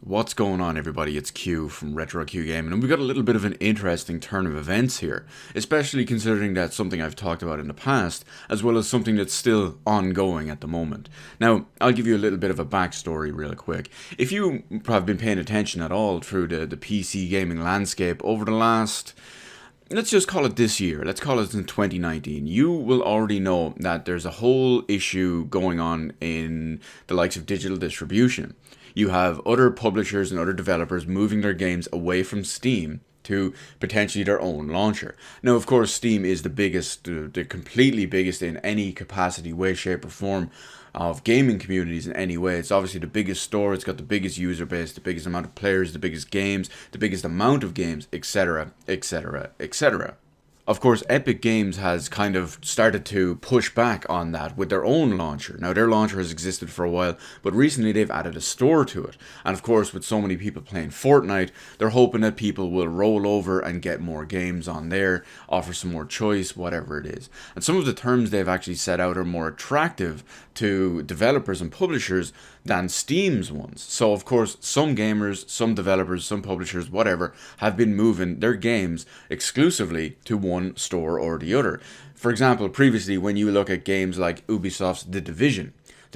What's going on, everybody? It's Q from Retro Q Gaming, and we've got a little bit of an interesting turn of events here, especially considering that's something I've talked about in the past, as well as something that's still ongoing at the moment. Now, I'll give you a little bit of a backstory real quick. If you have been paying attention at all through the PC gaming landscape over the last, let's just call it this year, let's call it in 2019, you will already know that there's a whole issue going on in the likes of digital distribution. You have other publishers and other developers moving their games away from Steam to potentially their own launcher. Now, of course, Steam is the biggest, the completely biggest in any capacity, way, shape, or form of gaming communities in any way. It's obviously the biggest store, it's got the biggest user base, the biggest amount of players, the biggest games, the biggest amount of games, etc., etc., etc. Of course, Epic Games has kind of started to push back on that with their own launcher. Now, their launcher has existed for a while, but recently they've added a store to it. And of course, with so many people playing Fortnite, they're hoping that people will roll over and get more games on there, offer some more choice, whatever it is. And some of the terms they've actually set out are more attractive to developers and publishers than Steam's ones. So of course, some gamers, some developers, some publishers, whatever, have been moving their games exclusively to one store or the other. For example, previously when you look at games like Ubisoft's The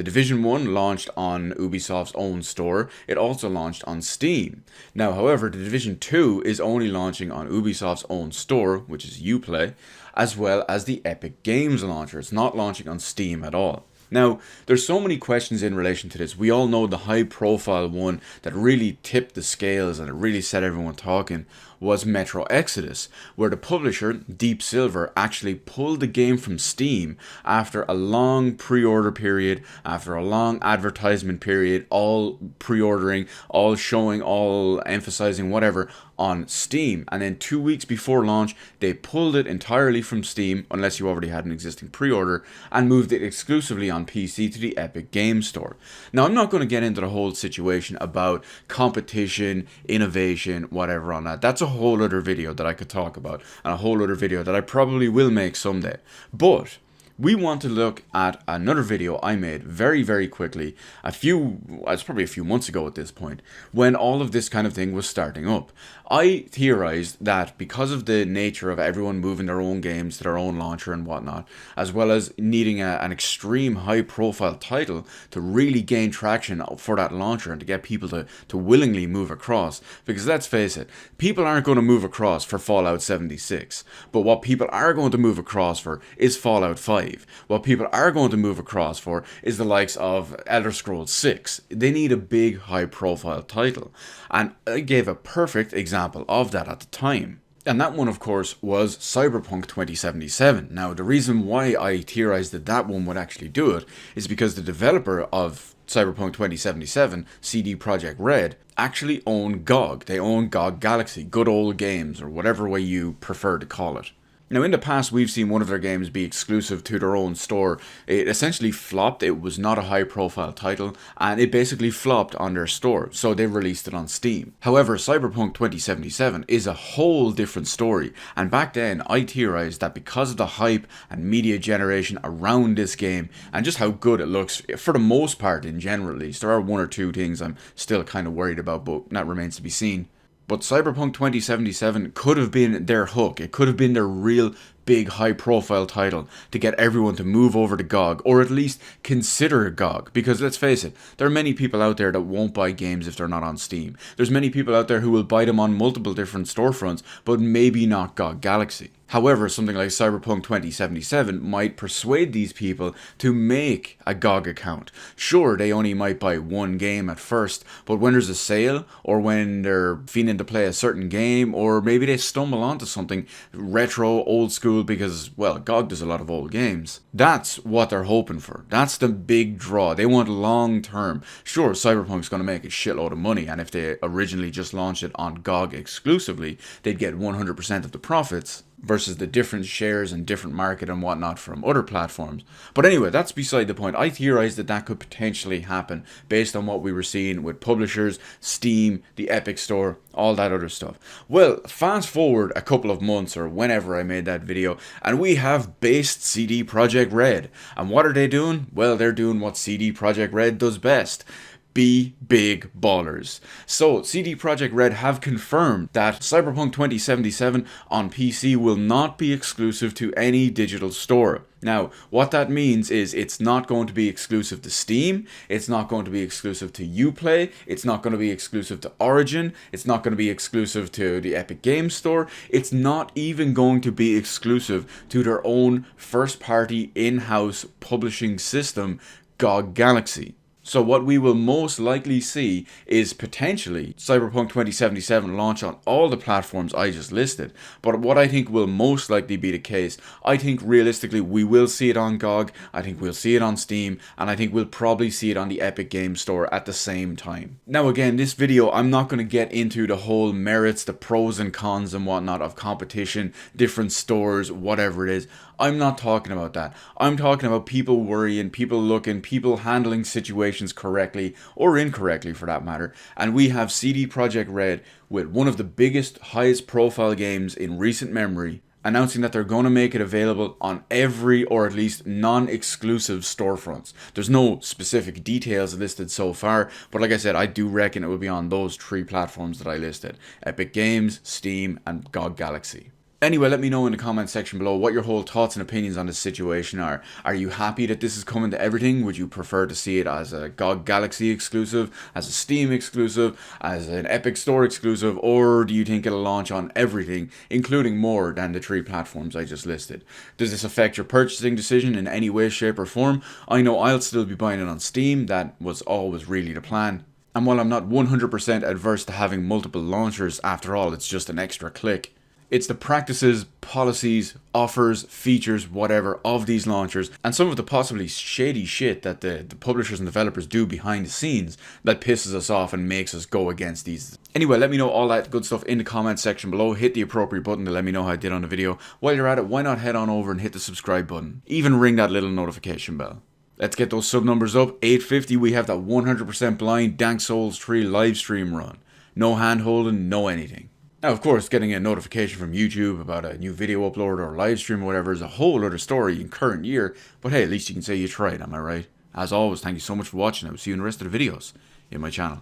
Division 1 launched on Ubisoft's own store. It also launched on Steam. Now, however, The Division 2 is only launching on Ubisoft's own store, which is Uplay, as well as the Epic Games launcher. It's not launching on Steam at all. Now, there's so many questions in relation to this. We all know the high-profile one that really tipped the scales and it really set everyone talking was Metro Exodus, where the publisher, Deep Silver, actually pulled the game from Steam after a long pre-order period, after a long advertisement period, all pre-ordering, all showing, all emphasizing, whatever, on Steam. And then 2 weeks before launch, they pulled it entirely from Steam, unless you already had an existing pre-order, and moved it exclusively on PC to the Epic Games Store. Now, I'm not going to get into the whole situation about competition, innovation, whatever on that. That's a whole other video that I could talk about, and a whole other video that I probably will make someday. But we want to look at another video I made very, very quickly, it's probably a few months ago at this point, when all of this kind of thing was starting up. I theorized that because of the nature of everyone moving their own games to their own launcher and whatnot, as well as needing an extreme high-profile title to really gain traction for that launcher and to get people to willingly move across, because let's face it, people aren't going to move across for Fallout 76, but what people are going to move across for is Fallout 5. What people are going to move across for is the likes of Elder Scrolls 6. They need a big high-profile title, and I gave a perfect example of that at the time. And that one, of course, was Cyberpunk 2077. Now, the reason why I theorized that one would actually do it is because the developer of Cyberpunk 2077, CD Projekt Red, actually own GOG. They own GOG Galaxy, Good Old Games, or whatever way you prefer to call it. Now, in the past, we've seen one of their games be exclusive to their own store. It essentially flopped. It was not a high-profile title, and it basically flopped on their store, so they released it on Steam. However, Cyberpunk 2077 is a whole different story, and back then, I theorized that because of the hype and media generation around this game, and just how good it looks, for the most part in general at least, there are one or two things I'm still kind of worried about, but that remains to be seen. But Cyberpunk 2077 could have been their hook. It could have been their real big high-profile title to get everyone to move over to GOG, or at least consider GOG. Because let's face it, there are many people out there that won't buy games if they're not on Steam. There's many people out there who will buy them on multiple different storefronts, but maybe not GOG Galaxy. However, something like Cyberpunk 2077 might persuade these people to make a GOG account. Sure, they only might buy one game at first, but when there's a sale, or when they're feeling to play a certain game, or maybe they stumble onto something retro, old school, because, well, GOG does a lot of old games. That's what they're hoping for. That's the big draw. They want long term. Sure, Cyberpunk's going to make a shitload of money, and if they originally just launched it on GOG exclusively, they'd get 100% of the profits, versus the different shares and different market and whatnot from other platforms. But anyway, that's beside the point. I theorized that could potentially happen based on what we were seeing with publishers, Steam, the Epic Store, all that other stuff. Well, fast forward a couple of months or whenever I made that video, and we have based CD Projekt Red. And what are they doing? Well, they're doing what CD Projekt Red does best. Be big ballers. So, CD Projekt Red have confirmed that Cyberpunk 2077 on PC will not be exclusive to any digital store. Now, what that means is it's not going to be exclusive to Steam, it's not going to be exclusive to Uplay, it's not going to be exclusive to Origin, it's not going to be exclusive to the Epic Games Store, it's not even going to be exclusive to their own first-party in-house publishing system, GOG Galaxy. So what we will most likely see is potentially Cyberpunk 2077 launch on all the platforms I just listed. But what I think will most likely be the case, I think realistically we will see it on GOG, I think we'll see it on Steam, and I think we'll probably see it on the Epic Games Store at the same time. Now again, this video, I'm not going to get into the whole merits, the pros and cons and whatnot of competition, different stores, whatever it is. I'm not talking about that. I'm talking about people worrying, people looking, people handling situations correctly or incorrectly for that matter. And we have CD Projekt Red with one of the biggest, highest profile games in recent memory announcing that they're going to make it available on every or at least non-exclusive storefronts. There's no specific details listed so far, but like I said, I do reckon it will be on those 3 platforms that I listed: Epic Games, Steam, and GOG Galaxy. Anyway, let me know in the comment section below what your whole thoughts and opinions on this situation are. Are you happy that this is coming to everything? Would you prefer to see it as a GOG Galaxy exclusive, as a Steam exclusive, as an Epic Store exclusive, or do you think it'll launch on everything, including more than the 3 platforms I just listed? Does this affect your purchasing decision in any way, shape, or form? I know I'll still be buying it on Steam. That was always really the plan. And while I'm not 100% adverse to having multiple launchers, after all, it's just an extra click. It's the practices, policies, offers, features, whatever, of these launchers, and some of the possibly shady shit that the publishers and developers do behind the scenes that pisses us off and makes us go against these. Anyway, let me know all that good stuff in the comment section below. Hit the appropriate button to let me know how I did on the video. While you're at it, why not head on over and hit the subscribe button? Even ring that little notification bell. Let's get those sub numbers up. 850, we have that 100% blind Dank Souls 3 live stream run. No hand holding, no anything. Now, of course, getting a notification from YouTube about a new video upload or live stream or whatever is a whole other story in current year, but hey, at least you can say you tried, am I right? As always, thank you so much for watching. I will see you in the rest of the videos in my channel.